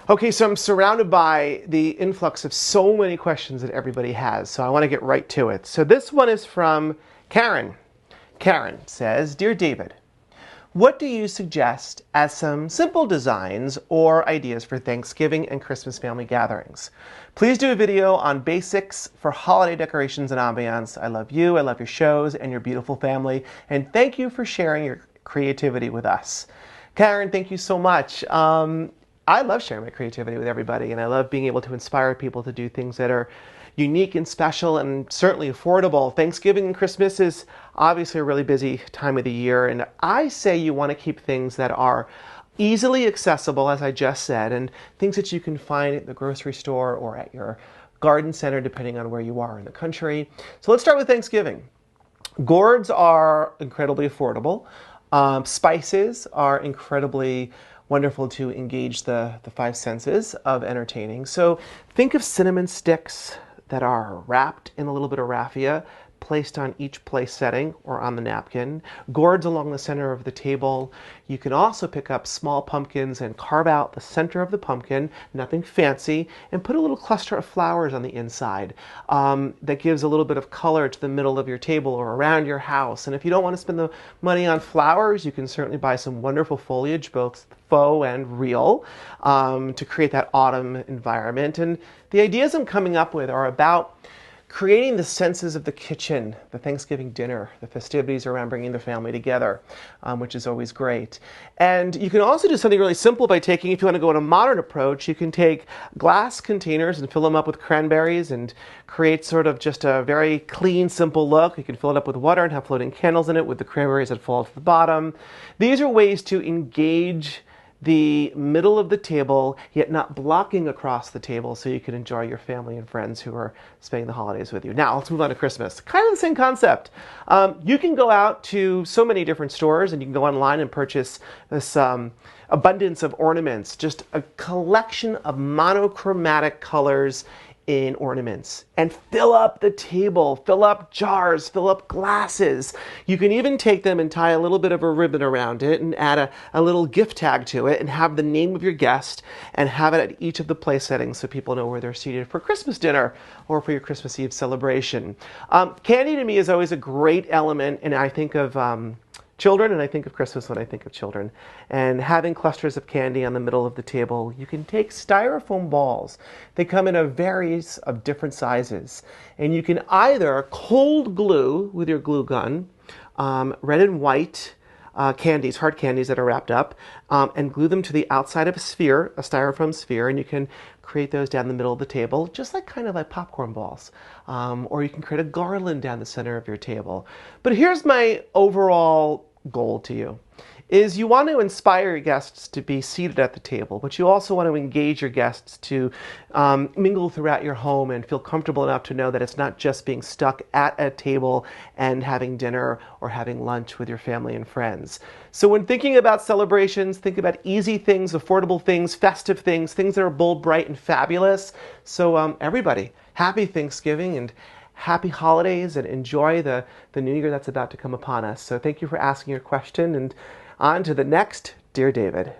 Okay, so I'm surrounded by the influx of so many questions that everybody has, so I want to get right to it. So this one is from Karen. Karen says, "Dear David, what do you suggest as some simple designs or ideas for Thanksgiving and Christmas family gatherings? Please do a video on basics for holiday decorations and ambiance. I love you, I love your shows and your beautiful family, and thank you for sharing your creativity with us." Karen, thank you so much. I love sharing my creativity with everybody, and I love being able to inspire people to do things that are unique and special and certainly affordable. Thanksgiving and Christmas is obviously a really busy time of the year, and I say you want to keep things that are easily accessible, as I just said, and things that you can find at the grocery store or at your garden center, depending on where you are in the country. So let's start with Thanksgiving. Gourds are incredibly affordable. Spices are incredibly wonderful to engage the five senses of entertaining. So think of cinnamon sticks that are wrapped in a little bit of raffia, placed on each place setting or on the napkin, gourds along the center of the table. You can also pick up small pumpkins and carve out the center of the pumpkin, nothing fancy, and put a little cluster of flowers on the inside. That gives a little bit of color to the middle of your table or around your house. And if you don't want to spend the money on flowers, you can certainly buy some wonderful foliage, both faux and real, to create that autumn environment. And the ideas I'm coming up with are about creating the senses of the kitchen, the Thanksgiving dinner, the festivities around bringing the family together, which is always great. And you can also do something really simple by taking, if you want to go on a modern approach, you can take glass containers and fill them up with cranberries and create sort of just a very clean, simple look. You can fill it up with water and have floating candles in it with the cranberries that fall to the bottom. These are ways to engage the middle of the table, yet not blocking across the table, so you can enjoy your family and friends who are spending the holidays with you. Now, let's move on to Christmas. Kind of the same concept. You can go out to so many different stores, and you can go online and purchase this abundance of ornaments, just a collection of monochromatic colors in ornaments, and fill up the table, fill up jars, fill up glasses. You can even take them and tie a little bit of a ribbon around it and add a little gift tag to it and have the name of your guest and have it at each of the place settings so people know where they're seated for Christmas dinner or for your Christmas Eve celebration. Candy to me is always a great element, and I think of children, and I think of Christmas when I think of children. And having clusters of candy on the middle of the table, you can take styrofoam balls. They come in a various of different sizes. And you can either cold glue with your glue gun, red and white candies, hard candies that are wrapped up, and glue them to the outside of a sphere, a styrofoam sphere, and you can create those down the middle of the table, just like kind of like popcorn balls. Or you can create a garland down the center of your table. But here's my overall goal to you, is you want to inspire your guests to be seated at the table, but you also want to engage your guests to mingle throughout your home and feel comfortable enough to know that it's not just being stuck at a table and having dinner or having lunch with your family and friends. So when thinking about celebrations, think about easy things, affordable things, festive things, things that are bold, bright, and fabulous. So everybody, happy Thanksgiving and happy holidays, and enjoy the new year that's about to come upon us. So thank you for asking your question, and on to the next Dear David.